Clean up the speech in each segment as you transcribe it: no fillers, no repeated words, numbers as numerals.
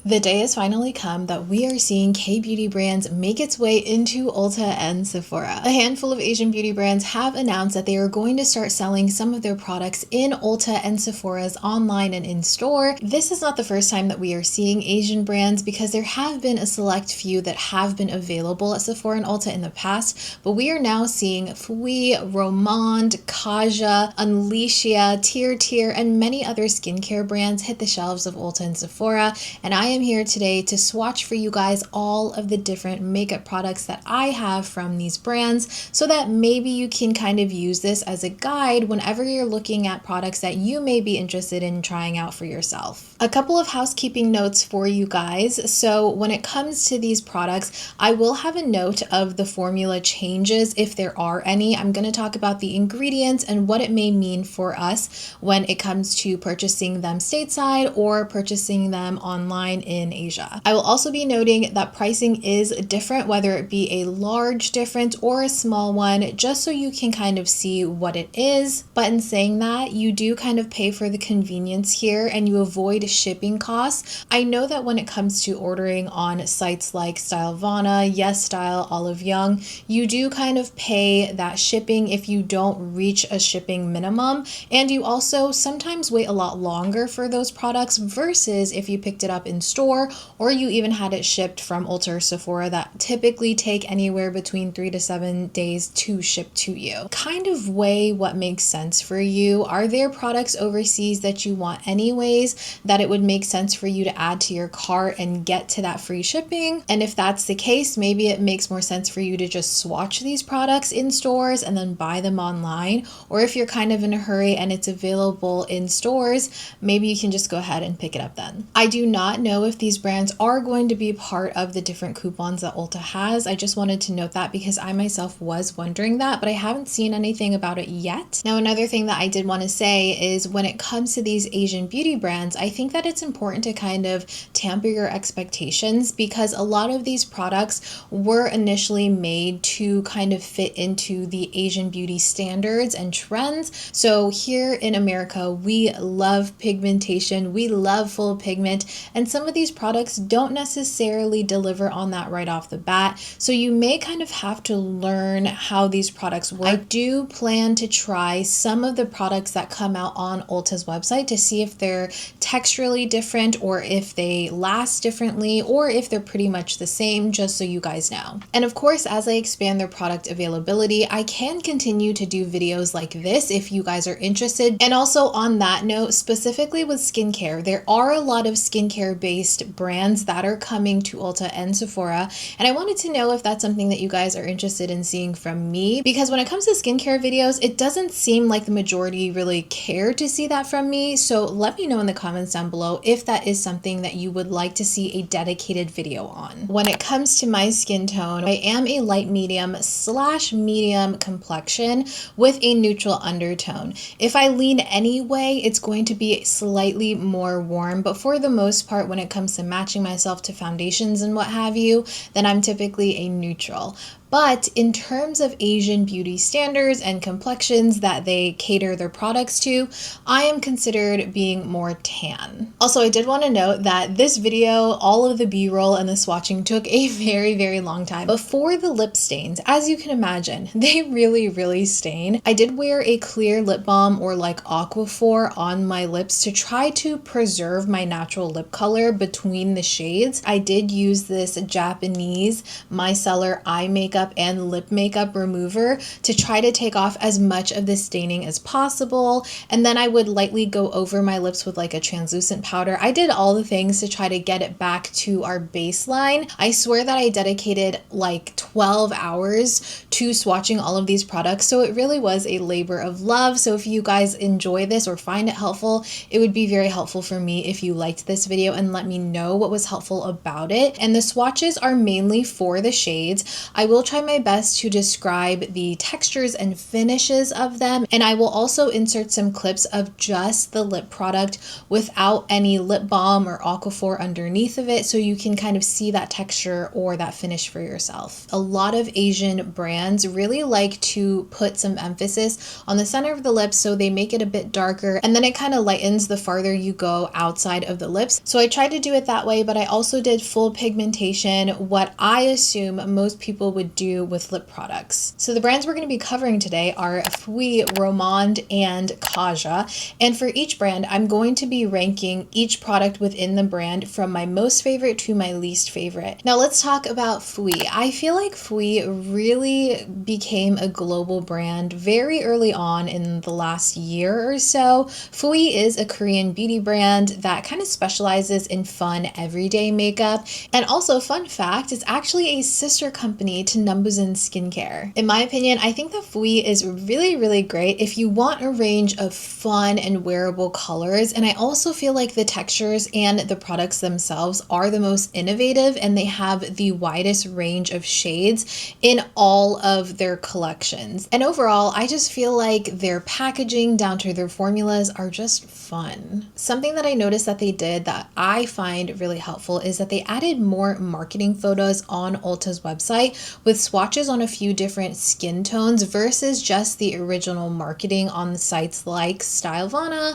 The day has finally come that we are seeing K-beauty brands make its way into Ulta and Sephora. A handful of Asian beauty brands have announced that they are going to start selling some of their products in Ulta and Sephora's online and in-store. This is not the first time that we are seeing Asian brands because there have been a select few that have been available at Sephora and Ulta in the past, but we are now seeing Fwee, Rom&nd, Kaja, Unleashia, Tier, and many other skincare brands hit the shelves of Ulta and Sephora, and I am here today to swatch for you guys all of the different makeup products that I have from these brands so that maybe you can kind of use this as a guide whenever you're looking at products that you may be interested in trying out for yourself. A couple of housekeeping notes for you guys. So when it comes to these products, I will have a note of the formula changes if there are any. I'm going to talk about the ingredients and what it may mean for us when it comes to purchasing them stateside or purchasing them online in Asia. I will also be noting that pricing is different, whether it be a large difference or a small one, just so you can kind of see what it is. But in saying that, you do kind of pay for the convenience here and you avoid shipping costs. I know that when it comes to ordering on sites like Stylovana, Yes Style, Olive Young, you do kind of pay that shipping if you don't reach a shipping minimum, and you also sometimes wait a lot longer for those products versus if you picked it up in store or you even had it shipped from Ulta or Sephora that typically take anywhere between 3 to 7 days to ship to you. Kind of weigh what makes sense for you. Are there products overseas that you want anyways that it would make sense for you to add to your cart and get to that free shipping? And if that's the case, maybe it makes more sense for you to just swatch these products in stores and then buy them online. Or if you're kind of in a hurry and it's available in stores, maybe you can just go ahead and pick it up then. I do not know if these brands are going to be part of the different coupons that Ulta has. I just wanted to note that because I myself was wondering that, but I haven't seen anything about it yet. Now, another thing that I did want to say is when it comes to these Asian beauty brands, I think that it's important to kind of temper your expectations because a lot of these products were initially made to kind of fit into the Asian beauty standards and trends. So here in America, we love pigmentation, we love full pigment, and some of these products don't necessarily deliver on that right off the bat. So you may kind of have to learn how these products work. I do plan to try some of the products that come out on Ulta's website to see if they're texturally different or if they last differently or if they're pretty much the same, just so you guys know. And of course, as I expand their product availability, I can continue to do videos like this if you guys are interested. And also on that note, specifically with skincare, there are a lot of skincare based brands that are coming to Ulta and Sephora, and I wanted to know if that's something that you guys are interested in seeing from me, because when it comes to skincare videos, it doesn't seem like the majority really care to see that from me. So let me know in the comments down below if that is something that you would like to see a dedicated video on. When it comes to my skin tone, I am a light medium/medium complexion with a neutral undertone. If I lean any way, it's going to be slightly more warm, but for the most part, when it comes to matching myself to foundations and what have you, then I'm typically a neutral. But in terms of Asian beauty standards and complexions that they cater their products to, I am considered being more tan. Also, I did want to note that this video, all of the B-roll and the swatching took a very long time. But for the lip stains, as you can imagine, they really stain. I did wear a clear lip balm or like Aquaphor on my lips to try to preserve my natural lip color between the shades. I did use this Japanese micellar eye makeup and lip makeup remover to try to take off as much of the staining as possible, and then I would lightly go over my lips with like a translucent powder. I did all the things to try to get it back to our baseline. I swear that I dedicated like 12 hours to swatching all of these products, so it really was a labor of love. So if you guys enjoy this or find it helpful, it would be very helpful for me if you liked this video and let me know what was helpful about it. And the swatches are mainly for the shades. I will try my best to describe the textures and finishes of them, and I will also insert some clips of just the lip product without any lip balm or aquaphor underneath of it, so you can kind of see that texture or that finish for yourself. A lot of Asian brands really like to put some emphasis on the center of the lips, so they make it a bit darker, and then it kind of lightens the farther you go outside of the lips. So I tried to do it that way, but I also did full pigmentation, what I assume most people would do with lip products. So the brands we're going to be covering today are Fwee, Rom&nd, and Kaja. And for each brand, I'm going to be ranking each product within the brand from my most favorite to my least favorite. Now let's talk about Fwee. I feel like Fwee really became a global brand very early on in the last year or so. Fwee is a Korean beauty brand that kind of specializes in fun everyday makeup. And also, fun fact, it's actually a sister company to Rom&nd skincare. In my opinion, I think that Fwee is really great if you want a range of fun and wearable colors. And I also feel like the textures and the products themselves are the most innovative, and they have the widest range of shades in all of their collections. And overall, I just feel like their packaging down to their formulas are just fun. Something that I noticed that they did that I find really helpful is that they added more marketing photos on Ulta's website with swatches on a few different skin tones versus just the original marketing on the sites like Stylevana,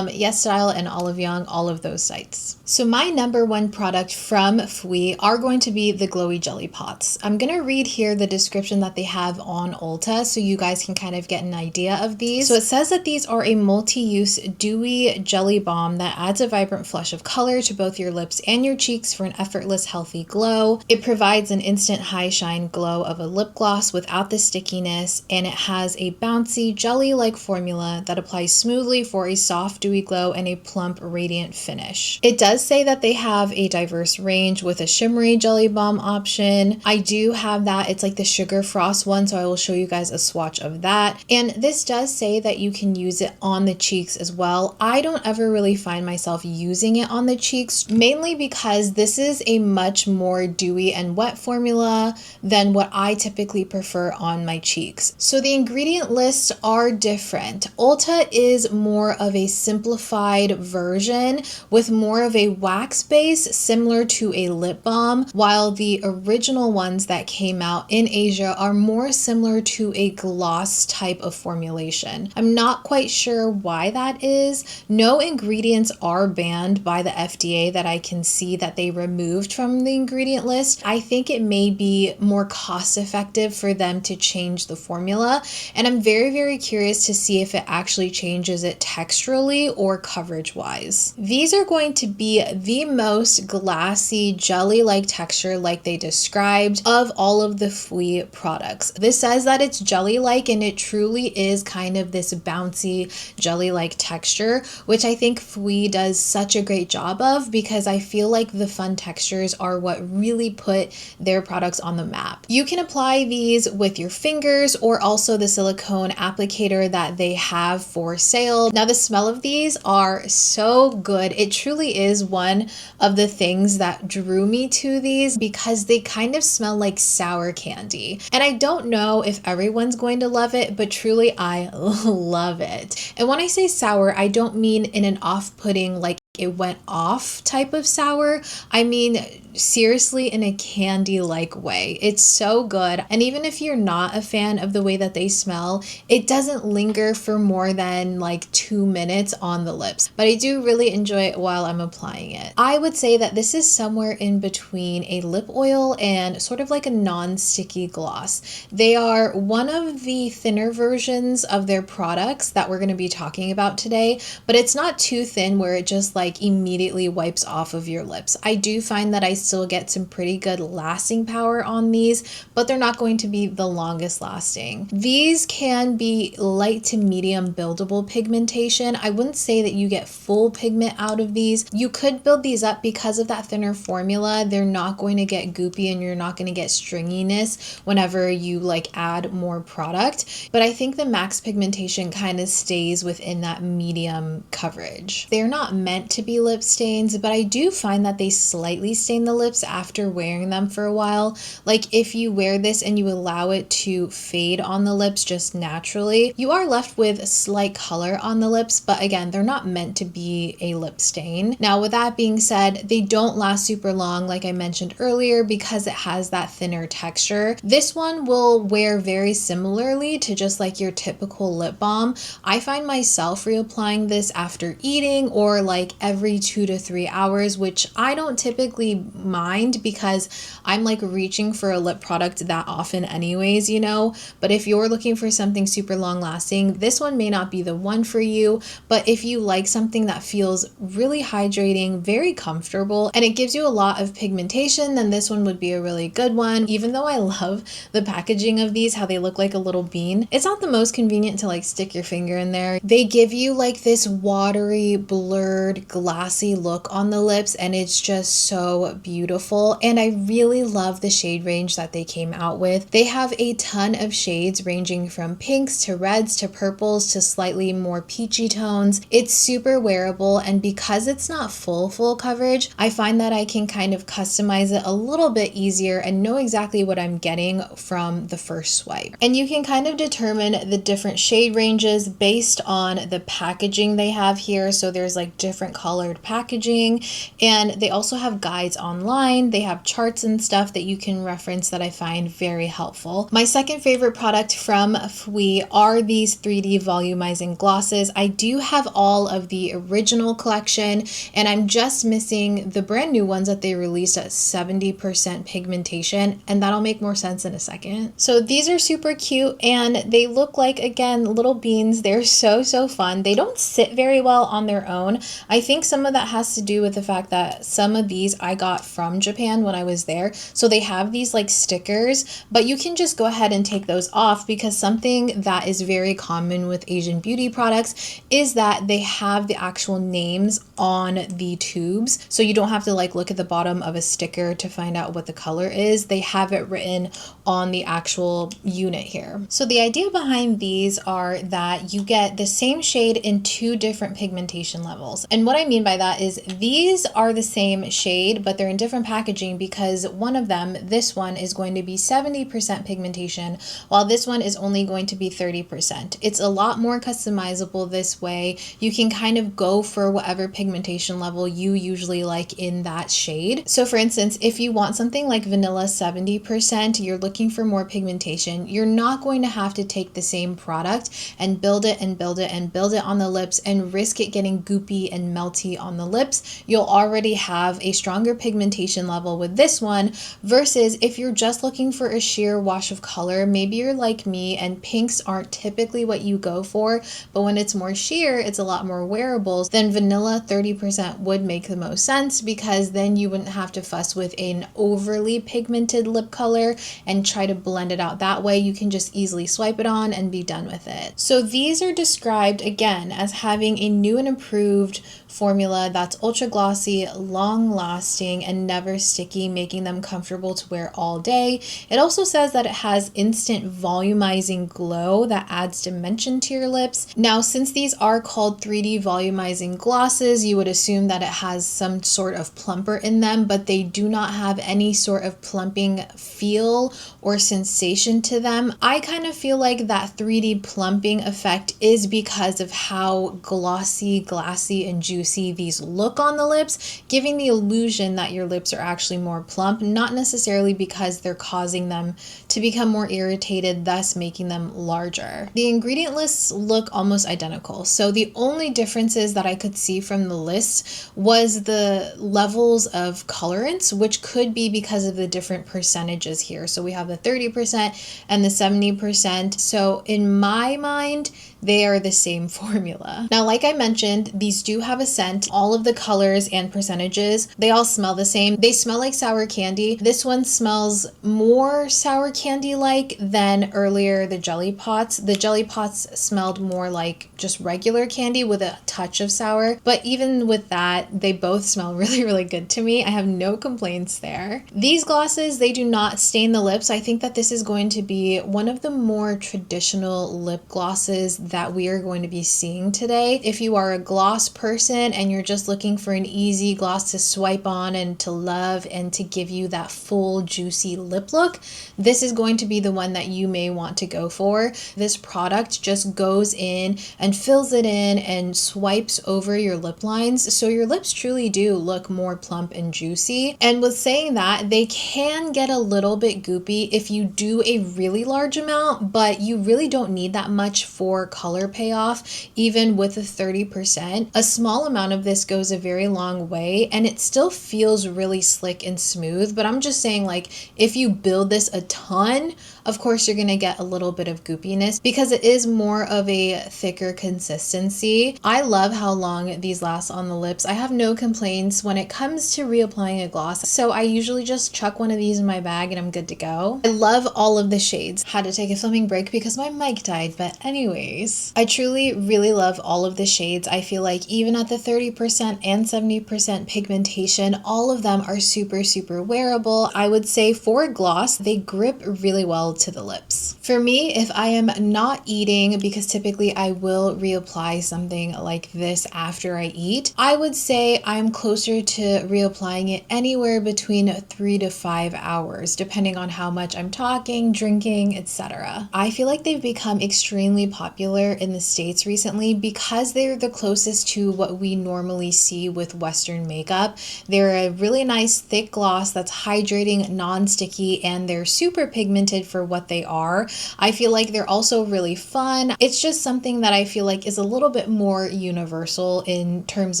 Yes Style, and Olive Young, all of those sites. So my number one product from Fwee are going to be the glowy jelly pots. I'm going to read here the description that they have on Ulta so you guys can kind of get an idea of these. So it says that these are a multi-use dewy jelly balm that adds a vibrant flush of color to both your lips and your cheeks for an effortless, healthy glow. It provides an instant high shine glow of a lip gloss without the stickiness, and it has a bouncy jelly-like formula that applies smoothly for a soft dewy glow and a plump radiant finish. It does say that they have a diverse range with a shimmery jelly balm option. I do have that. It's like the sugar frost one, so I will show you guys a swatch of that. And this does say that you can use it on the cheeks as well. I don't ever really find myself using it on the cheeks, mainly because this is a much more dewy and wet formula than what I typically prefer on my cheeks. So the ingredient lists are different. Ulta is more of a simplified version with more of a wax base similar to a lip balm, while the original ones that came out in Asia are more similar to a gloss type of formulation. I'm not quite sure why that is. No ingredients are banned by the FDA that I can see that they removed from the ingredient list. I think it may be more cost effective for them to change the formula, and I'm very curious to see if it actually changes it texturally or coverage wise. These are going to be the most glassy jelly-like texture like they described of all of the Fwee products. This says that it's jelly-like, and it truly is kind of this bouncy jelly-like texture, which I think Fwee does such a great job of, because I feel like the fun textures are what really put their products on the map. You can apply these with your fingers or also the silicone applicator that they have for sale. Now the smell of these are so good. It truly is one of the things that drew me to these, because they kind of smell like sour candy. And I don't know if everyone's going to love it, but truly I love it. And when I say sour, I don't mean in an off-putting, like it went off type of sour. I mean seriously in a candy-like way. It's so good. And even if you're not a fan of the way that they smell, it doesn't linger for more than like 2 minutes on the lips. But I do really enjoy it while I'm applying it. I would say that this is somewhere in between a lip oil and sort of like a non-sticky gloss. They are one of the thinner versions of their products that we're going to be talking about today, but it's not too thin where it just like immediately wipes off of your lips. I do find that I still get some pretty good lasting power on these, but they're not going to be the longest lasting. These can be light to medium buildable pigmentation. I wouldn't say that you get full pigment out of these. You could build these up because of that thinner formula. They're not going to get goopy and you're not going to get stringiness whenever you like add more product. But I think the max pigmentation kind of stays within that medium coverage. They're not meant to be lip stains, but I do find that they slightly stain the lips after wearing them for a while. Like if you wear this and you allow it to fade on the lips just naturally, you are left with a slight color on the lips, but again, they're not meant to be a lip stain. Now, with that being said, they don't last super long, like I mentioned earlier, because it has that thinner texture. This one will wear very similarly to just like your typical lip balm. I find myself reapplying this after eating or like every 2 to 3 hours, which I don't typically mind because I'm like reaching for a lip product that often anyways, you know. But if you're looking for something super long lasting, this one may not be the one for you. But if you like something that feels really hydrating, very comfortable, and it gives you a lot of pigmentation, then this one would be a really good one. Even though I love the packaging of these, how they look like a little bean, it's not the most convenient to like stick your finger in there. They give you like this watery, blurred, glassy look on the lips, and it's just so beautiful. And I really love the shade range that they came out with. They have a ton of shades ranging from pinks to reds to purples to slightly more peachy tones. It's super wearable, and because it's not full coverage, I find that I can kind of customize it a little bit easier and know exactly what I'm getting from the first swipe. And you can kind of determine the different shade ranges based on the packaging they have here. So there's like different colored packaging, and they also have guides online. They have charts and stuff that you can reference that I find very helpful. My second favorite product from Fwee are these 3D volumizing glosses. I do have all of the original collection, and I'm just missing the brand new ones that they released at 70% pigmentation, and that'll make more sense in a second. So these are super cute, and they look like, again, little beans. They're so fun. They don't sit very well on their own. I think some of that has to do with the fact that some of these I got from Japan when I was there. So they have these like stickers, but you can just go ahead and take those off, because something that is very common with Asian beauty products is that they have the actual names on the tubes. So you don't have to like look at the bottom of a sticker to find out what the color is. They have it written on the actual unit here. So the idea behind these are that you get the same shade in 2 different pigmentation levels. And what I mean by that is these are the same shade, but they're in different packaging, because one of them, this one, is going to be 70% pigmentation, while this one is only going to be 30%. It's a lot more customizable this way. You can kind of go for whatever pigmentation level you usually like in that shade. So for instance, if you want something like vanilla 70%, you're looking for more pigmentation, you're not going to have to take the same product and build it and build it and build it on the lips and risk it getting goopy and melty on the lips. You'll already have a stronger pigmentation level with this one, versus if you're just looking for a sheer wash of color, maybe you're like me and pinks aren't typically what you go for, but when it's more sheer, it's a lot more wearables, then vanilla 30% would make the most sense, because then you wouldn't have to fuss with an overly pigmented lip color and try to blend it out that way. You can just easily swipe it on and be done with it. So these are described again as having a new and improved formula that's ultra glossy, long lasting, and never sticky, making them comfortable to wear all day. It also says that it has instant volumizing glow that adds dimension to your lips. Now, since these are called 3D volumizing glosses, you would assume that it has some sort of plumper in them, but they do not have any sort of plumping feel or sensation to them. I kind of feel like that 3D plumping effect is because of how glossy, glassy, and juicy these look on the lips, giving the illusion that your lips are actually more plump, not necessarily because they're causing them to become more irritated, thus making them larger. The ingredient lists look almost identical, so the only differences that I could see from the list was the levels of colorants, which could be because of the different percentages here. So we have the 30% and the 70%. So in my mind, they are the same formula. Now, like I mentioned, these do have a scent. All of the colors and percentages, they all smell the same. They smell like sour candy. This one smells more sour candy-like than earlier the Jelly Pots. The Jelly Pots smelled more like just regular candy with a touch of sour. But even with that, they both smell really good to me. I have no complaints there. These glosses, they do not stain the lips. I think that this is going to be one of the more traditional lip glosses that we are going to be seeing today. If you are a gloss person person and you're just looking for an easy gloss to swipe on and to love and to give you that full juicy lip look, this is going to be the one that you may want to go for. This product just goes in and fills it in and swipes over your lip lines, so your lips truly do look more plump and juicy. And with saying that, they can get a little bit goopy if you do a really large amount, but you really don't need that much for color payoff. Even with a 30%, a small amount of this goes a very long way, and it still feels really slick and smooth. But I'm just saying, like, if you build this a ton, of course you're gonna get a little bit of goopiness because it is more of a thicker consistency. I love how long these last on the lips. I have no complaints when it comes to reapplying a gloss, so I usually just chuck one of these in my bag and I'm good to go. I love all of the shades. Had to take a filming break because my mic died, but anyways, I truly really love all of the shades. I feel like even at the 30% and 70% pigmentation, all of them are super wearable. I would say for gloss, they grip really well to the lips. For me, if I am not eating, because typically I will reapply something like this after I eat, I would say I'm closer to reapplying it anywhere between 3 to 5 hours, depending on how much I'm talking, drinking, etc. I feel like they've become extremely popular in the States recently because they're the closest to what we normally see with Western makeup. They're a really nice thick gloss that's hydrating, non-sticky, and they're super pigmented for what they are. I feel like they're also really fun. It's just something that I feel like is a little bit more universal in terms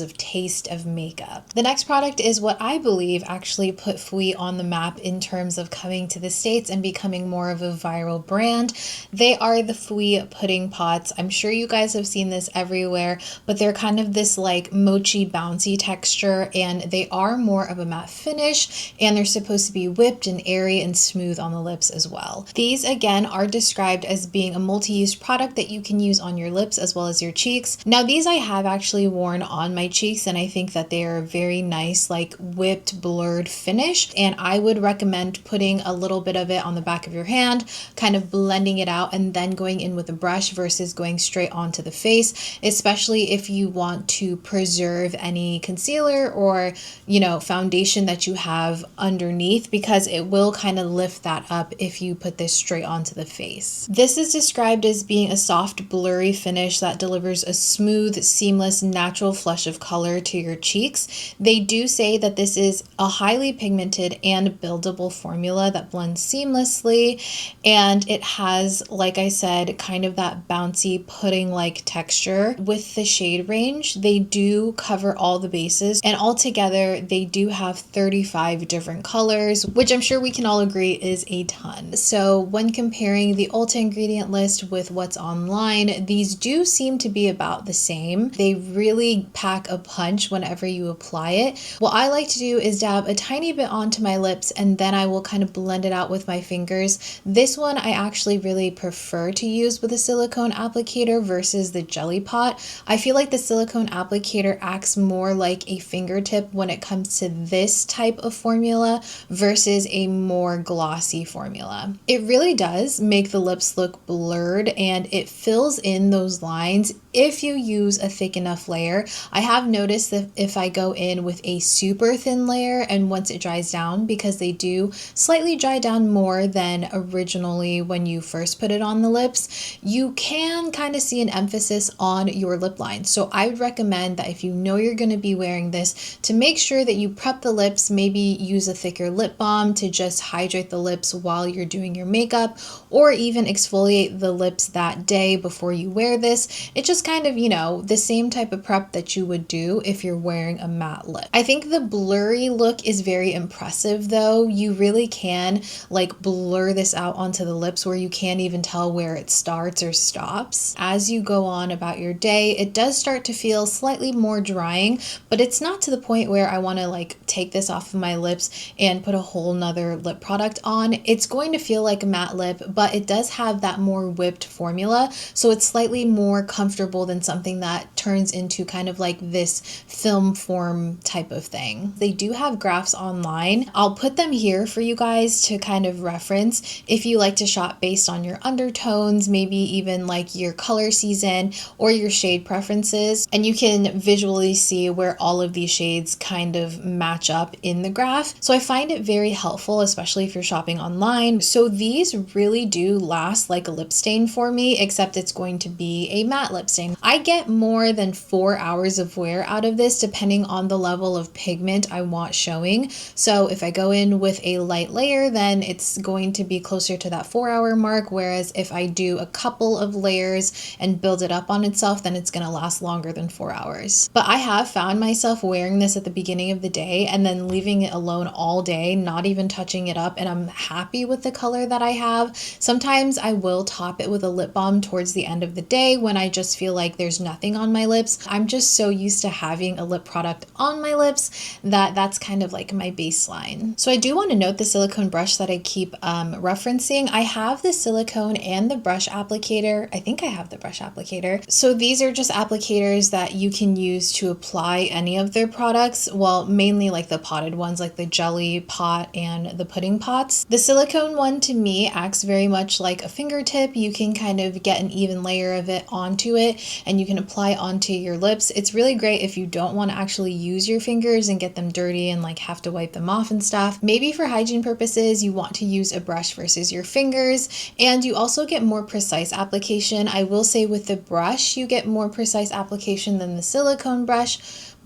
of taste of makeup. The next product is what I believe actually put Fwee on the map in terms of coming to the States and becoming more of a viral brand. They are the Fwee pudding pots. I'm sure you guys have seen this everywhere, but they're kind of this like mochi bouncy texture, and they are more of a matte finish, and they're supposed to be whipped and airy and smooth on the lips as well. These again are described as being a multi-use product that you can use on your lips as well as your cheeks. Now these I have actually worn on my cheeks, and I think that they are a very nice like whipped blurred finish, and I would recommend putting a little bit of it on the back of your hand, kind of blending it out, and then going in with a brush versus going straight onto the face, especially if you want to preserve any concealer or, you know, foundation that you have underneath, because it will kind of lift that up if you put this straight onto the face. This is described as being a soft blurry finish that delivers a smooth, seamless, natural flush of color to your cheeks. They do say that this is a highly pigmented and buildable formula that blends seamlessly, and it has, like I said, kind of that bouncy pudding-like texture. With the shade range, they do cover all the bases, and altogether they do have 35 different colors, which I'm sure we can all agree is a ton. So when comparing the Ulta ingredient list with what's online, these do seem to be about the same. They really pack a punch whenever you apply it. What I like to do is dab a tiny bit onto my lips, and then I will kind of blend it out with my fingers. This one I actually really prefer to use with a silicone applicator versus the jelly pot. I feel like the silicone applicator acts more like a fingertip when it comes to this type of formula versus a more glossy formula. It really does make the lips look blurred, and it fills in those lines if you use a thick enough layer. I have noticed that if I go in with a super thin layer and once it dries down, because they do slightly dry down more than originally when you first put it on the lips, you can kind of see an emphasis on your lip line. So I would recommend that if you know you're going to be wearing this, to make sure that you prep the lips, maybe use a thicker lip balm to just hydrate the lips while you're doing your makeup, or even exfoliate the lips that day before you wear this. It just kind of, you know, the same type of prep that you would do if you're wearing a matte lip. I think the blurry look is very impressive though. You really can like blur this out onto the lips where you can't even tell where it starts or stops. As you go on about your day, it does start to feel slightly more drying, but it's not to the point where I want to like take this off of my lips and put a whole nother lip product on. It's going to feel like a matte lip, but it does have that more whipped formula, so it's slightly more comfortable than something that turns into kind of like this film form type of thing. They do have graphs online. I'll put them here for you guys to kind of reference if you like to shop based on your undertones, maybe even like your color season or your shade preferences. And you can can visually see where all of these shades kind of match up in the graph. So I find it very helpful, especially if you're shopping online. So these really do last like a lip stain for me, except it's going to be a matte lip stain. I get more than 4 hours of wear out of this depending on the level of pigment I want showing. So if I go in with a light layer, then it's going to be closer to that 4-hour mark, whereas if I do a couple of layers and build it up on itself, then it's going to last longer than 4 hours. But I have found myself wearing this at the beginning of the day and then leaving it alone all day, not even touching it up, and I'm happy with the color that I have. Sometimes I will top it with a lip balm towards the end of the day when I just feel like there's nothing on my lips. I'm just so used to having a lip product on my lips that that's kind of like my baseline. So I do want to note the silicone brush that I keep referencing. I have the silicone and the brush applicator. I think I have the brush applicator. So these are just applicators that you can use to apply any of their products. Well, mainly like the potted ones, like the jelly pot and the pudding pots. The silicone one to me acts very much like a fingertip. You can kind of get an even layer of it onto it and you can apply onto your lips. It's really great if you don't want to actually use your fingers and get them dirty and like have to wipe them off and stuff. Maybe for hygiene purposes, you want to use a brush versus your fingers, and you also get more precise application. I will say with the brush, you get more precise application than the silicone brush,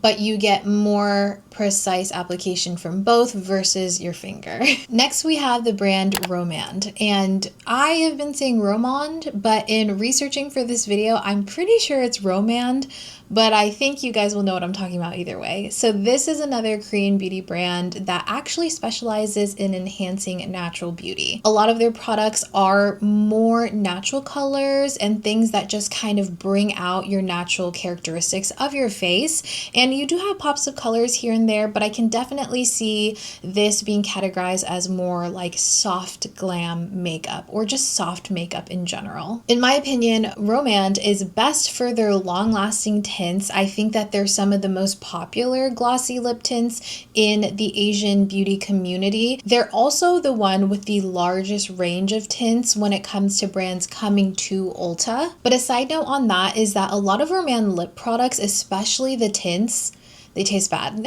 but you get more precise application from both versus your finger. Next, we have the brand Rom&nd, and I have been saying Rom&nd, but in researching for this video, I'm pretty sure it's Rom&nd, but I think you guys will know what I'm talking about either way. So this is another Korean beauty brand that actually specializes in enhancing natural beauty. A lot of their products are more natural colors and things that just kind of bring out your natural characteristics of your face. And you do have pops of colors here and there, but I can definitely see this being categorized as more like soft glam makeup or just soft makeup in general. In my opinion, Rom&nd is best for their long-lasting tints. I think that they're some of the most popular glossy lip tints in the Asian beauty community. They're also the one with the largest range of tints when it comes to brands coming to Ulta. But a side note on that is that a lot of Rom&nd lip products, especially the tints, they taste bad.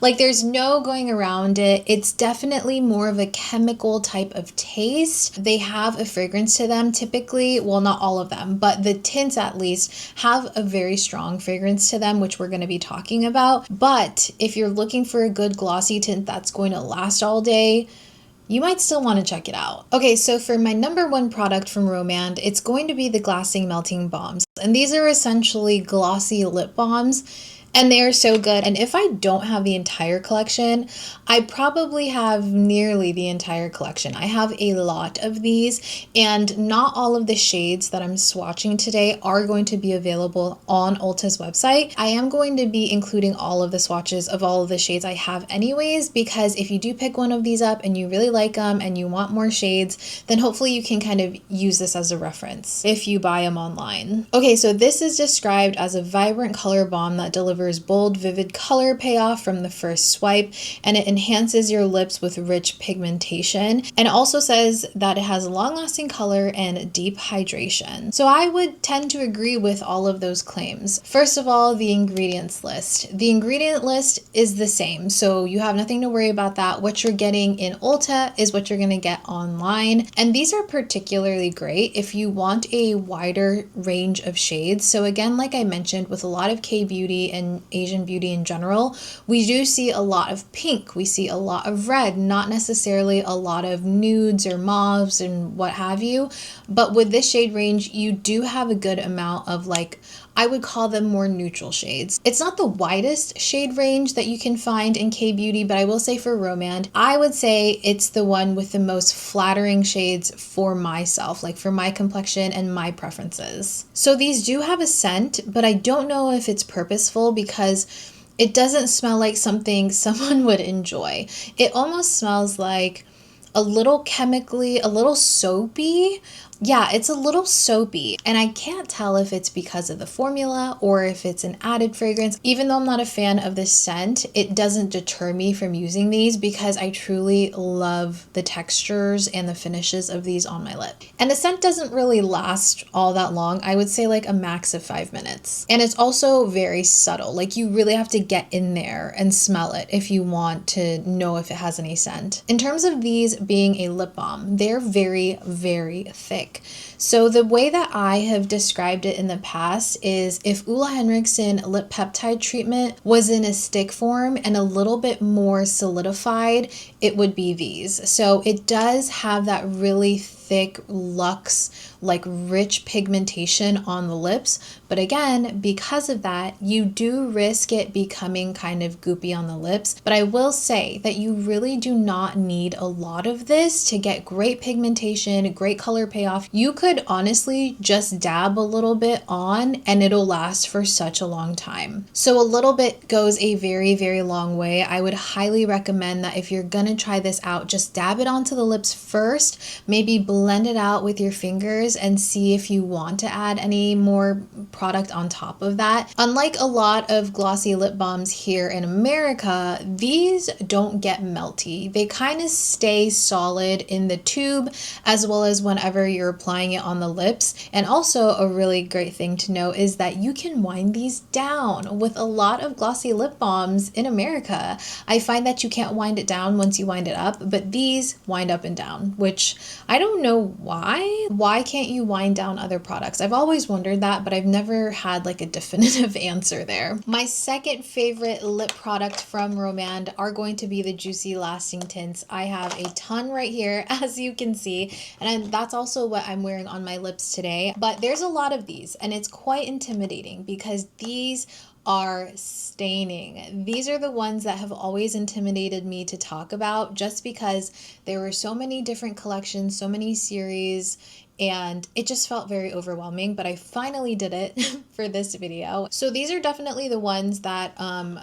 Like there's no going around it. It's definitely more of a chemical type of taste. They have a fragrance to them typically, well, not all of them, but the tints at least have a very strong fragrance to them, which we're going to be talking about. But if you're looking for a good glossy tint that's going to last all day, you might still want to check it out. Okay, so for my number one product from Rom&nd, it's going to be the Glasting Melting Balms. And these are essentially glossy lip balms. And they are so good. And if I don't have the entire collection, I probably have nearly the entire collection. I have a lot of these, and not all of the shades that I'm swatching today are going to be available on Ulta's website. I am going to be including all of the swatches of all of the shades I have anyways, because if you do pick one of these up and you really like them and you want more shades, then hopefully you can kind of use this as a reference if you buy them online. Okay, so this is described as a vibrant color balm that delivers bold, vivid color payoff from the first swipe, and it enhances your lips with rich pigmentation, and also says that it has long-lasting color and deep hydration. So I would tend to agree with all of those claims. First of all, the ingredients list. The ingredient list is the same, so you have nothing to worry about that. What you're getting in Ulta is what you're going to get online, and these are particularly great if you want a wider range of shades. So again, like I mentioned, with a lot of K-beauty and Asian beauty in general, we do see a lot of pink, we see a lot of red, not necessarily a lot of nudes or mauves and what have you. But with this shade range, you do have a good amount of, like, I would call them more neutral shades. It's not the widest shade range that you can find in K-beauty, but I will say for Rom&nd, I would say it's the one with the most flattering shades for myself, like for my complexion and my preferences. So these do have a scent, but I don't know if it's purposeful because it doesn't smell like something someone would enjoy. It almost smells like a little chemically, a little soapy, Yeah, it's a little soapy, and I can't tell if it's because of the formula or if it's an added fragrance. Even though I'm not a fan of this scent, it doesn't deter me from using these because I truly love the textures and the finishes of these on my lip. And the scent doesn't really last all that long. I would say like a max of 5 minutes. And it's also very subtle. Like you really have to get in there and smell it if you want to know if it has any scent. In terms of these being a lip balm, they're very, very thick. So the way that I have described it in the past is if Ole Henriksen lip peptide treatment was in a stick form and a little bit more solidified, it would be these. So it does have that really thick luxe, like rich pigmentation on the lips. But again, because of that, you do risk it becoming kind of goopy on the lips. But I will say that you really do not need a lot of this to get great pigmentation, great color payoff. You could honestly just dab a little bit on and it'll last for such a long time. So a little bit goes a very, very long way. I would highly recommend that if you're gonna try this out, just dab it onto the lips first, maybe blend it out with your fingers and see if you want to add any more product on top of that. Unlike a lot of glossy lip balms here in America, these don't get melty. They kind of stay solid in the tube as well as whenever you're applying it on the lips. And also a really great thing to know is that you can wind these down. With a lot of glossy lip balms in America, I find that you can't wind it down once you wind it up, but these wind up and down, which I don't know why. Why can't you wind down other products? I've always wondered that, but I've never had like a definitive answer there. My second favorite lip product from Rom&nd are going to be the Juicy Lasting Tints. I have a ton right here, as you can see, and that's also what I'm wearing on my lips today. But there's a lot of these, and it's quite intimidating because these are staining. These are the ones that have always intimidated me to talk about just because there were so many different collections, so many series, and it just felt very overwhelming, but I finally did it for this video. So these are definitely the ones that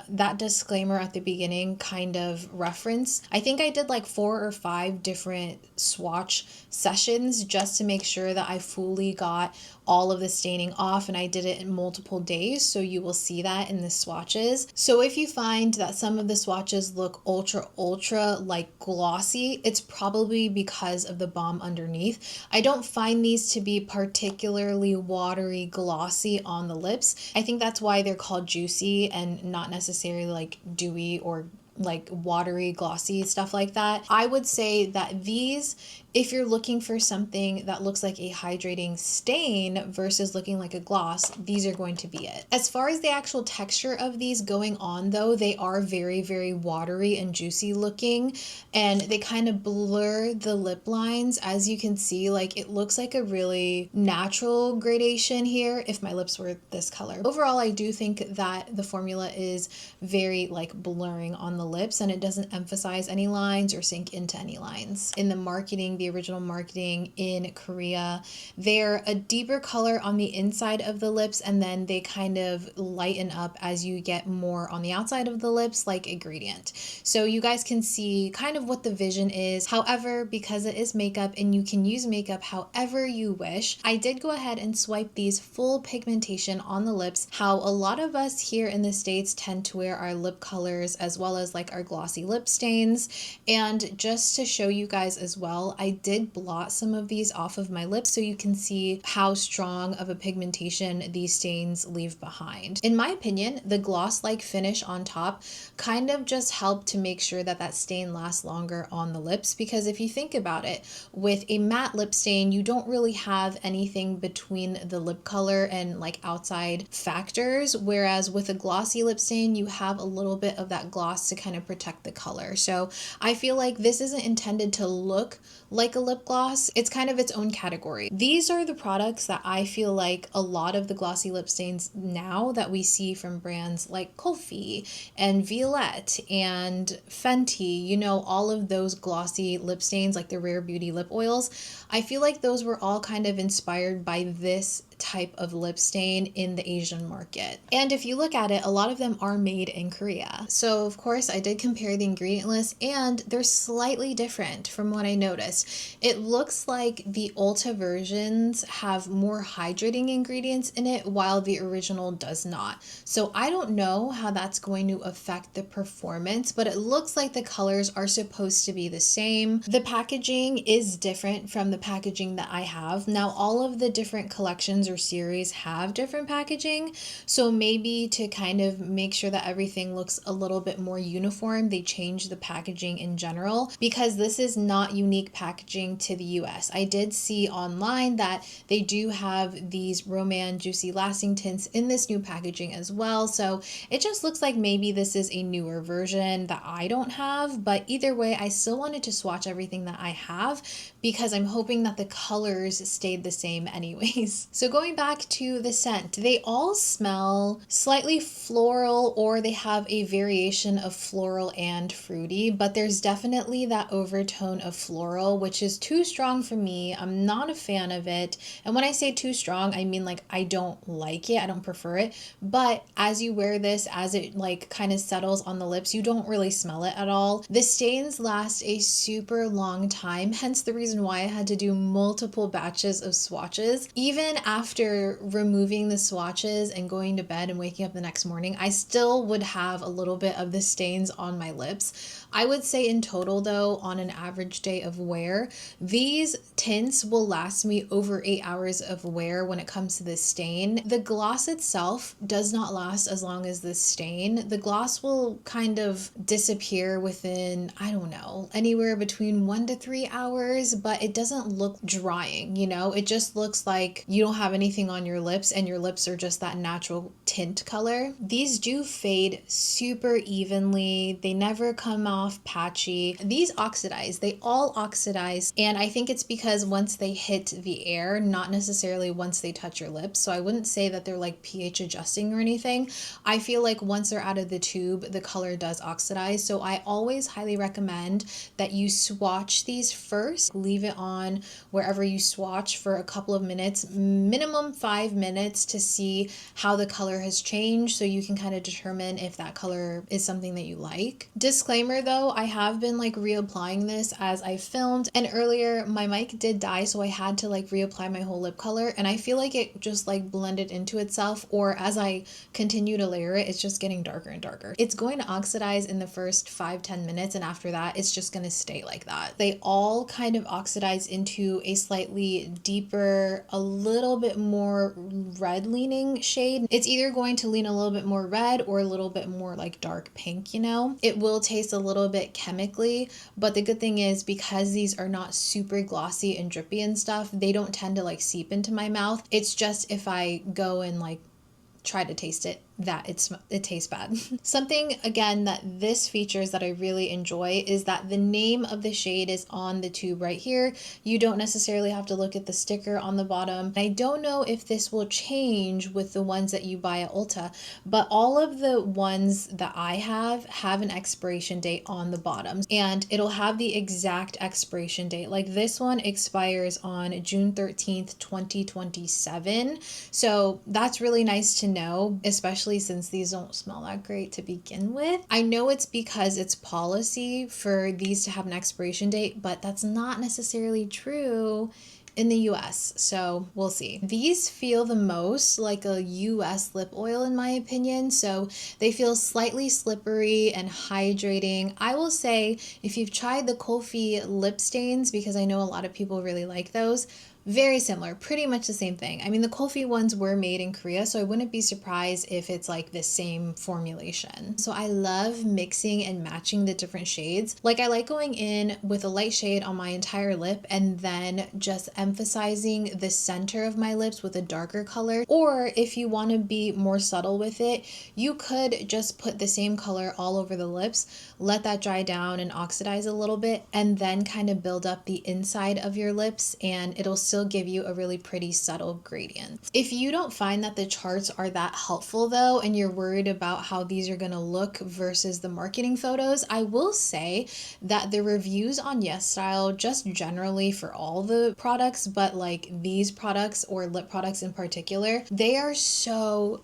that disclaimer at the beginning kind of reference. I think I did like 4 or 5 different swatch sessions just to make sure that I fully got all of the staining off, and I did it in multiple days, so you will see that in the swatches. So if you find that some of the swatches look ultra like glossy, it's probably because of the balm underneath. I don't find these to be particularly watery glossy on the lips. I think that's why they're called juicy and not necessarily like dewy or like watery glossy stuff like that. I would say that these, if you're looking for something that looks like a hydrating stain versus looking like a gloss, these are going to be it. As far as the actual texture of these going on though, they are very, very watery and juicy looking, and they kind of blur the lip lines. As you can see, like it looks like a really natural gradation here if my lips were this color. Overall, I do think that the formula is very like blurring on the lips, and it doesn't emphasize any lines or sink into any lines. In the marketing, the original marketing in Korea, they're a deeper color on the inside of the lips, and then they kind of lighten up as you get more on the outside of the lips like a gradient. So you guys can see kind of what the vision is. However, because it is makeup and you can use makeup however you wish, I did go ahead and swipe these full pigmentation on the lips. How a lot of us here in the States tend to wear our lip colors as well as like our glossy lip stains. And just to show you guys as well, I did blot some of these off of my lips so you can see how strong of a pigmentation these stains leave behind. In my opinion, the gloss-like finish on top kind of just helped to make sure that that stain lasts longer on the lips, because if you think about it, with a matte lip stain, you don't really have anything between the lip color and like outside factors, whereas with a glossy lip stain, you have a little bit of that gloss to kind of protect the color. So I feel like this isn't intended to look like a lip gloss. It's kind of its own category. These are the products that I feel like a lot of the glossy lip stains now that we see from brands like Fwee and Violette and Fenty, you know, all of those glossy lip stains like the Rare Beauty lip oils. I feel like those were all kind of inspired by this type of lip stain in the Asian market. And if you look at it, a lot of them are made in Korea. So of course I did compare the ingredient list and they're slightly different from what I noticed. It looks like the Ulta versions have more hydrating ingredients in it while the original does not. So I don't know how that's going to affect the performance, but it looks like the colors are supposed to be the same. The packaging is different from the packaging that I have. Now all of the different collections or series have different packaging, so maybe to kind of make sure that everything looks a little bit more uniform, they change the packaging in general, because this is not unique packaging to the US. I did see online that they do have these Rom&nd Juicy Lasting tints in this new packaging as well, so it just looks like maybe this is a newer version that I don't have. But either way, I still wanted to swatch everything that I have because I'm hoping that the colors stayed the same anyways. So going back to the scent, they all smell slightly floral, or they have a variation of floral and fruity, but there's definitely that overtone of floral, which is too strong for me. I'm not a fan of it. And when I say too strong, I mean like I don't like it, I don't prefer it. But as you wear this, as it like kind of settles on the lips, you don't really smell it at all. The stains last a super long time, hence the reason why I had to do multiple batches of swatches. Even after removing the swatches and going to bed and waking up the next morning, I still would have a little bit of the stains on my lips. I would say in total though, on an average day of wear, these tints will last me over 8 hours of wear when it comes to this stain. The gloss itself does not last as long as this stain. The gloss will kind of disappear within, I don't know, anywhere between 1 to 3 hours, but it doesn't look drying, you know? It just looks like you don't have anything on your lips and your lips are just that natural tint color. These do fade super evenly. They never come off patchy. These oxidize, they all oxidize, and I think it's because once they hit the air, not necessarily once they touch your lips. So I wouldn't say that they're like pH adjusting or anything. I feel like once they're out of the tube, the color does oxidize. So I always highly recommend that you swatch these first. Leave it on wherever you swatch for a couple of minutes, minimum 5 minutes, to see how the color has changed, so you can kind of determine if that color is something that you like. Disclaimer though, I have been like reapplying this as I filmed, and earlier my mic did die, so I had to like reapply my whole lip color, and I feel like it just like blended into itself, or as I continue to layer it, it's just getting darker and darker. It's going to oxidize in the first 5-10 minutes, and after that it's just going to stay like that. They all kind of oxidize into a slightly deeper, a little bit more red leaning shade. It's either going to lean a little bit more red or a little bit more like dark pink, you know? It will taste a little bit chemically, but the good thing is because these are not super glossy and drippy and stuff, they don't tend to like seep into my mouth. It's just if I go and like try to taste it, that it tastes bad. Something again that this features that I really enjoy is that the name of the shade is on the tube right here. You don't necessarily have to look at the sticker on the bottom. I don't know if this will change with the ones that you buy at Ulta, but all of the ones that I have an expiration date on the bottom, and it'll have the exact expiration date. Like this one expires on June 13th, 2027. So that's really nice to know, especially since these don't smell that great to begin with. I know it's because it's policy for these to have an expiration date, but that's not necessarily true in the US, so we'll see. These feel the most like a US lip oil in my opinion, so they feel slightly slippery and hydrating. I will say if you've tried the Fwee lip stains, because I know a lot of people really like those, very similar, pretty much the same thing. I mean, the Fwee ones were made in Korea, so I wouldn't be surprised if it's like the same formulation. So I love mixing and matching the different shades. Like I like going in with a light shade on my entire lip and then just emphasizing the center of my lips with a darker color. Or if you want to be more subtle with it, you could just put the same color all over the lips, let that dry down and oxidize a little bit, and then kind of build up the inside of your lips, and it'll still give you a really pretty subtle gradient. If you don't find that the charts are that helpful though, and you're worried about how these are going to look versus the marketing photos, I will say that the reviews on YesStyle, just generally for all the products, products, but like these products or lip products in particular, they are so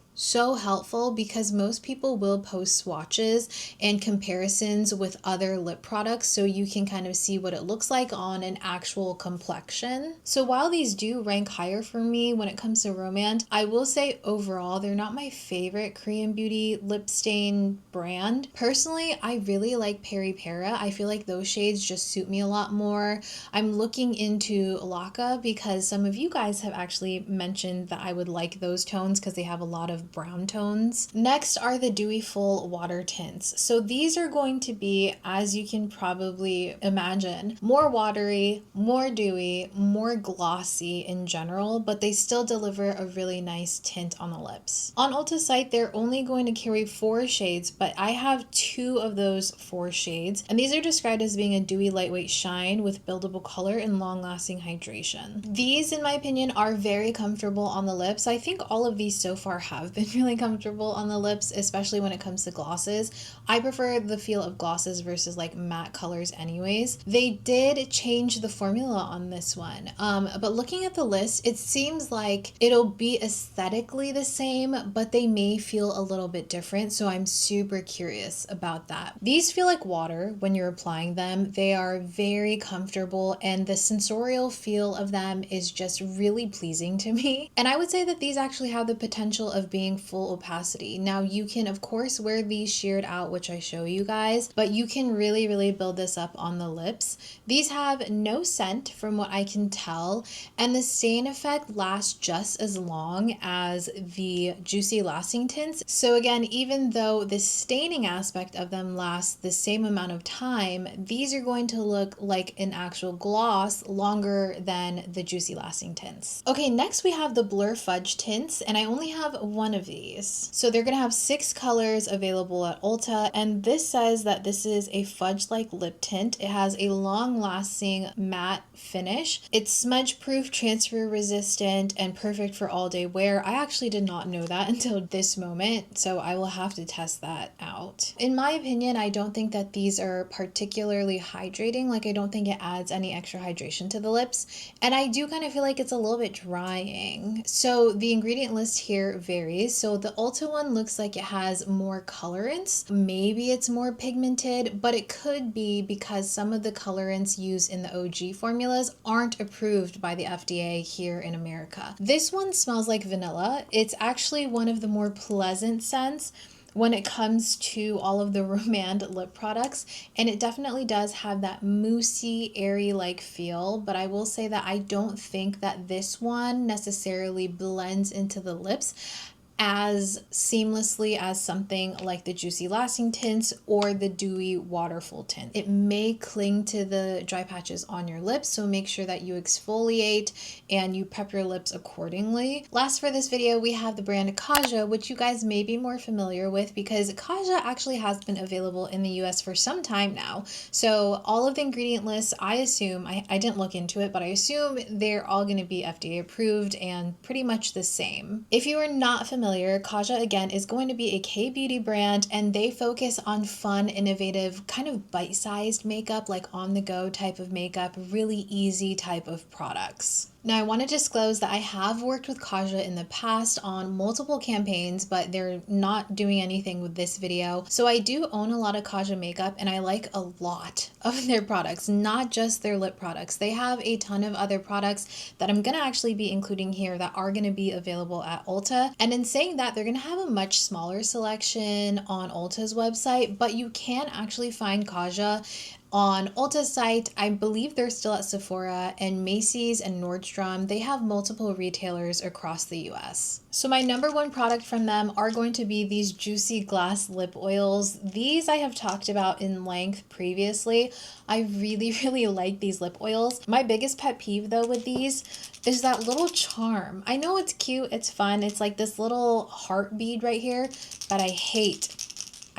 helpful because most people will post swatches and comparisons with other lip products so you can kind of see what it looks like on an actual complexion. So while these do rank higher for me when it comes to Rom&nd, I will say overall they're not my favorite Korean beauty lip stain brand. Personally, I really like Peri Para. I feel like those shades just suit me a lot more. I'm looking into Laka because some of you guys have actually mentioned that I would like those tones because they have a lot of brown tones. Next are the Dewy-ful water tints. So these are going to be, as you can probably imagine, more watery, more dewy, more glossy in general, but they still deliver a really nice tint on the lips. On Ulta's site, they're only going to carry 4 shades, but I have 2 of those 4 shades, and these are described as being a dewy lightweight shine with buildable color and long-lasting hydration. These, in my opinion, are very comfortable on the lips. I think all of these so far have been really comfortable on the lips, especially when it comes to glosses. I prefer the feel of glosses versus like matte colors anyways. They did change the formula on this one, but looking at the list, it seems like it'll be aesthetically the same, but they may feel a little bit different, so I'm super curious about that. These feel like water when you're applying them. They are very comfortable and the sensorial feel of them is just really pleasing to me. And I would say that these actually have the potential of being full opacity. Now you can of course wear these sheared out, which I show you guys, but you can really build this up on the lips. These have no scent from what I can tell, and the stain effect lasts just as long as the juicy lasting tints. So again, even though the staining aspect of them lasts the same amount of time, these are going to look like an actual gloss longer than the juicy lasting tints. Okay, next we have the Blur Fudge tints, and I only have one of these. So they're gonna have 6 colors available at Ulta, and this says that this is a fudge-like lip tint. It has a long-lasting matte finish. It's smudge-proof, transfer-resistant, and perfect for all-day wear. I actually did not know that until this moment, so I will have to test that out. In my opinion, I don't think that these are particularly hydrating. Like, I don't think it adds any extra hydration to the lips, and I do kind of feel like it's a little bit drying. So the ingredient list here varies. So the Ulta one looks like it has more colorants. Maybe it's more pigmented, but it could be because some of the colorants used in the OG formulas aren't approved by the FDA here in America. This one smells like vanilla. It's actually one of the more pleasant scents when it comes to all of the Rom&nd lip products, and it definitely does have that moussey, airy like feel, but I will say that I don't think that this one necessarily blends into the lips as seamlessly as something like the Juicy Lasting tints or the Dewy Waterful tint. It may cling to the dry patches on your lips, so make sure that you exfoliate and you prep your lips accordingly. Last for this video, we have the brand Kaja, which you guys may be more familiar with because Kaja actually has been available in the US for some time now. So all of the ingredient lists, I assume, I didn't look into it, but I assume they're all going to be FDA approved and pretty much the same. If you are not familiar, Kaja again is going to be a K-beauty brand, and they focus on fun, innovative, kind of bite-sized makeup, like on-the-go type of makeup, really easy type of products. Now, I want to disclose that I have worked with Kaja in the past on multiple campaigns, but they're not doing anything with this video. So I do own a lot of Kaja makeup, and I like a lot of their products, not just their lip products. They have a ton of other products that I'm going to actually be including here that are going to be available at Ulta. And in saying that, they're going to have a much smaller selection on Ulta's website, but you can actually find Kaja on Ulta's site. I believe they're still at Sephora and Macy's and Nordstrom. They have multiple retailers across the US. So my number one product from them are going to be these Juicy Glass Lip Oils. These I have talked about in length previously. I really like these lip oils. My biggest pet peeve though with these is that little charm. I know it's cute, it's fun, it's like this little heart bead right here, but I hate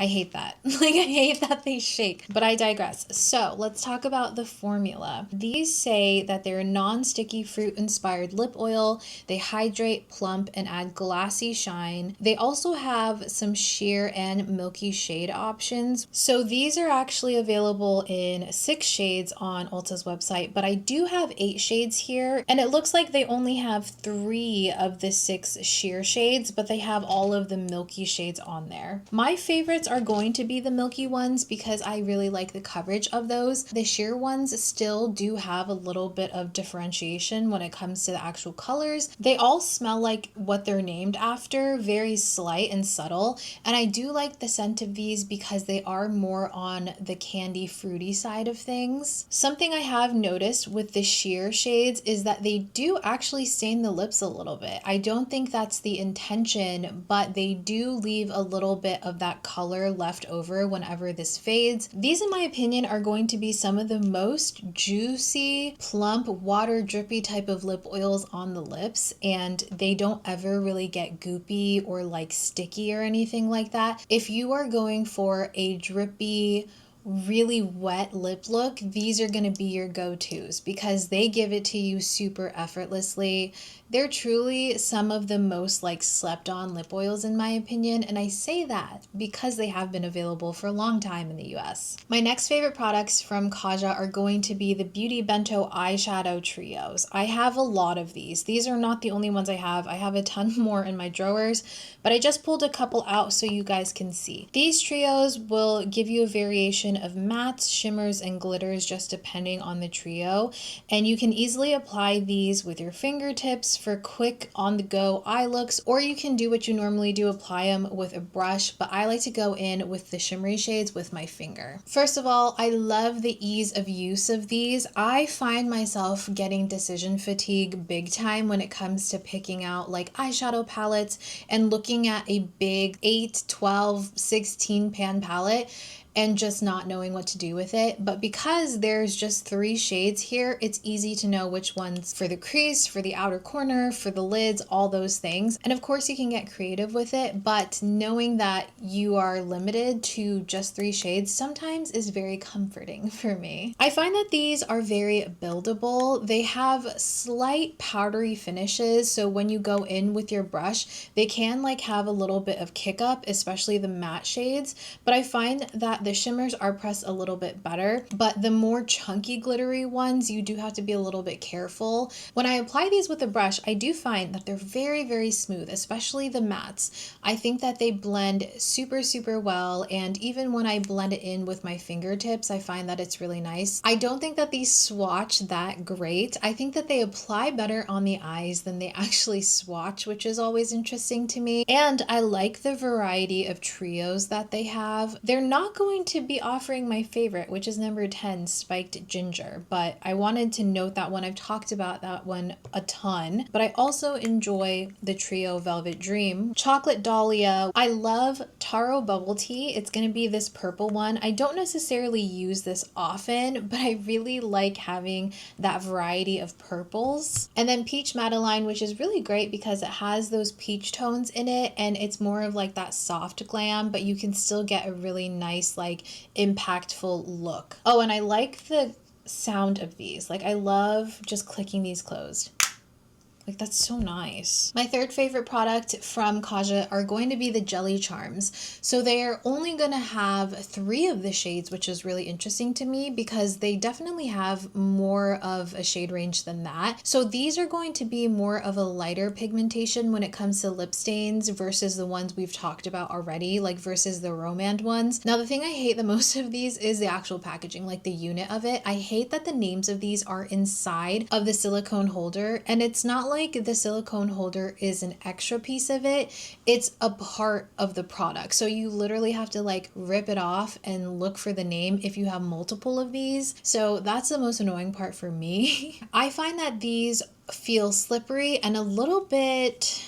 I hate that. Like, I hate that they shake, but I digress. So let's talk about the formula. These say that they're non-sticky fruit inspired lip oil. They hydrate, plump, and add glassy shine. They also have some sheer and milky shade options. So these are actually available in 6 shades on Ulta's website, but I do have 8 shades here, and it looks like they only have 3 of the 6 sheer shades, but they have all of the milky shades on there. My favorites are going to be the milky ones because I really like the coverage of those. The sheer ones still do have a little bit of differentiation when it comes to the actual colors. They all smell like what they're named after, very slight and subtle, and I do like the scent of these because they are more on the candy fruity side of things. Something I have noticed with the sheer shades is that they do actually stain the lips a little bit. I don't think that's the intention, but they do leave a little bit of that color left over whenever this fades. These, in my opinion, are going to be some of the most juicy, plump, water drippy type of lip oils on the lips, and they don't ever really get goopy or like sticky or anything like that. If you are going for a drippy, really wet lip look, these are going to be your go-tos because they give it to you super effortlessly. They're truly some of the most like slept on lip oils in my opinion, and I say that because they have been available for a long time in the US. My next favorite products from Kaja are going to be the Beauty Bento eyeshadow trios. I have a lot of these. These are not the only ones I have. I have a ton more in my drawers, but I just pulled a couple out so you guys can see. These trios will give you a variation of mattes, shimmers, and glitters just depending on the trio, and you can easily apply these with your fingertips for quick on-the-go eye looks, or you can do what you normally do, apply them with a brush, but I like to go in with the shimmery shades with my finger. First of all, I love the ease of use of these. I find myself getting decision fatigue big time when it comes to picking out like eyeshadow palettes and looking at a big 8, 12, 16 pan palette and just not knowing what to do with it. But because there's just 3 shades here, it's easy to know which ones for the crease, for the outer corner, for the lids, all those things. And of course you can get creative with it, but knowing that you are limited to just 3 shades sometimes is very comforting for me. I find that these are very buildable. They have slight powdery finishes, so when you go in with your brush, they can like have a little bit of kick up, especially the matte shades, but I find that the shimmers are pressed a little bit better, but the more chunky glittery ones, you do have to be a little bit careful. When I apply these with a brush, I do find that they're very, very smooth, especially the mattes. I think that they blend super, super well, and even when I blend it in with my fingertips, I find that it's really nice. I don't think that these swatch that great. I think that they apply better on the eyes than they actually swatch, which is always interesting to me. And I like the variety of trios that they have. They're not going to be offering my favorite, which is number 10, Spiked Ginger, but I wanted to note that one. I've talked about that one a ton, but I also enjoy the trio Velvet Dream, Chocolate Dahlia. I love Taro Bubble Tea. It's going to be this purple one. I don't necessarily use this often, but I really like having that variety of purples. And then Peach Madeline, which is really great because it has those peach tones in it, and it's more of like that soft glam, but you can still get a really nice like impactful look. Oh, and I like the sound of these. Like I love just clicking these closed. Like that's so nice. My third favorite product from Kaja are going to be the Jelly Charms. So they're only going to have 3 of the shades, which is really interesting to me because they definitely have more of a shade range than that. So these are going to be more of a lighter pigmentation when it comes to lip stains versus the ones we've talked about already, like versus the Rom&nd ones. Now the thing I hate the most of these is the actual packaging, like the unit of it. I hate that the names of these are inside of the silicone holder, and it's not like the silicone holder is an extra piece of it, it's a part of the product. So you literally have to like rip it off and look for the name if you have multiple of these. So that's the most annoying part for me. I find that these feel slippery and a little bit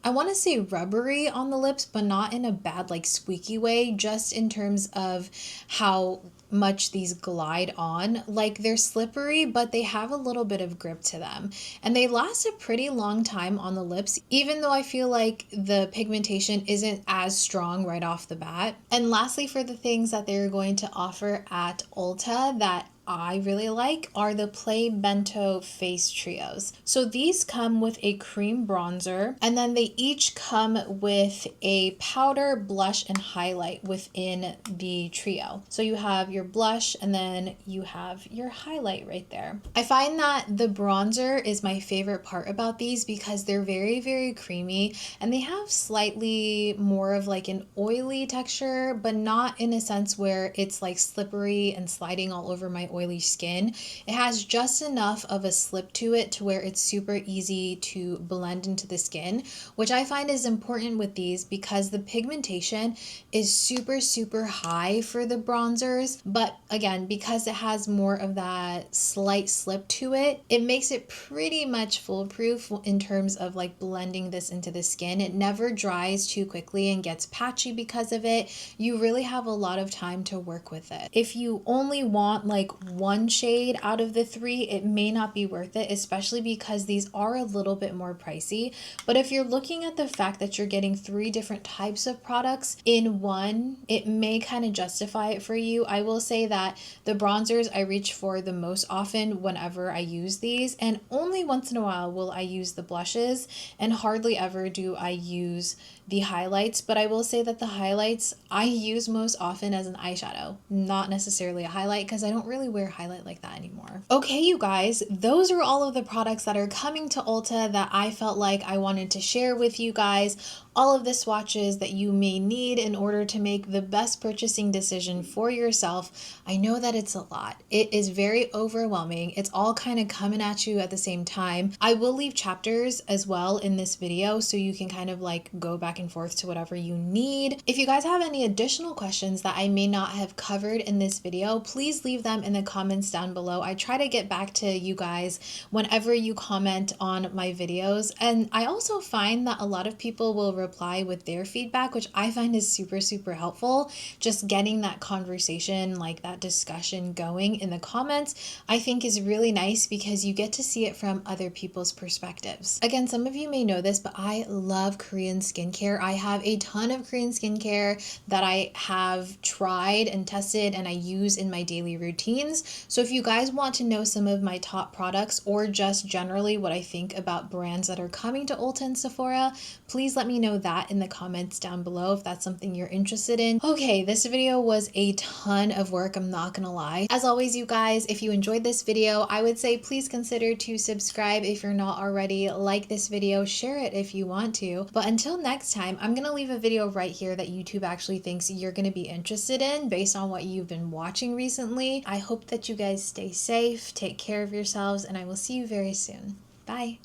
I want to say rubbery on the lips, but not in a bad like squeaky way, just in terms of how much these glide on. Like, they're slippery, but they have a little bit of grip to them. And they last a pretty long time on the lips, even though I feel like the pigmentation isn't as strong right off the bat. And lastly, for the things that they're going to offer at Ulta that I really like are the Play Bento face trios. So these come with a cream bronzer, and then they each come with a powder, blush, and highlight within the trio. So you have your blush and then you have your highlight right there. I find that the bronzer is my favorite part about these because they're very, very creamy, and they have slightly more of like an oily texture, but not in a sense where it's like slippery and sliding all over my oily skin. It has just enough of a slip to it to where it's super easy to blend into the skin, which I find is important with these because the pigmentation is super, super high for the bronzers. But again, because it has more of that slight slip to it, it makes it pretty much foolproof in terms of like blending this into the skin. It never dries too quickly and gets patchy because of it. You really have a lot of time to work with it. If you only want like one shade out of the three, it may not be worth it, especially because these are a little bit more pricey. But if you're looking at the fact that you're getting 3 different types of products in one, it may kind of justify it for you. I will say that the bronzers I reach for the most often whenever I use these, and only once in a while will I use the blushes, and hardly ever do I use the highlights. But I will say that the highlights I use most often as an eyeshadow, not necessarily a highlight, because I don't really wear highlight like that anymore. Okay, you guys, those are all of the products that are coming to Ulta that I felt like I wanted to share with you guys. All of the swatches that you may need in order to make the best purchasing decision for yourself. I know that it's a lot. It is very overwhelming. It's all kind of coming at you at the same time. I will leave chapters as well in this video so you can kind of like go back and forth to whatever you need. If you guys have any additional questions that I may not have covered in this video, please leave them in the comments down below. I try to get back to you guys whenever you comment on my videos. And I also find that a lot of people will reply with their feedback, which I find is super, super helpful. Just getting that conversation, like that discussion going in the comments, I think is really nice because you get to see it from other people's perspectives. Again, some of you may know this, but I love Korean skincare. I have a ton of Korean skincare that I have tried and tested and I use in my daily routines. So if you guys want to know some of my top products or just generally what I think about brands that are coming to Ulta and Sephora, please let me know that in the comments down below if that's something you're interested in. Okay, this video was a ton of work, I'm not gonna lie. As always, you guys, if you enjoyed this video, I would say please consider to subscribe if you're not already, like this video, share it if you want to. But until next time, I'm gonna leave a video right here that YouTube actually thinks you're gonna be interested in based on what you've been watching recently. I hope that you guys stay safe, take care of yourselves, and I will see you very soon. Bye.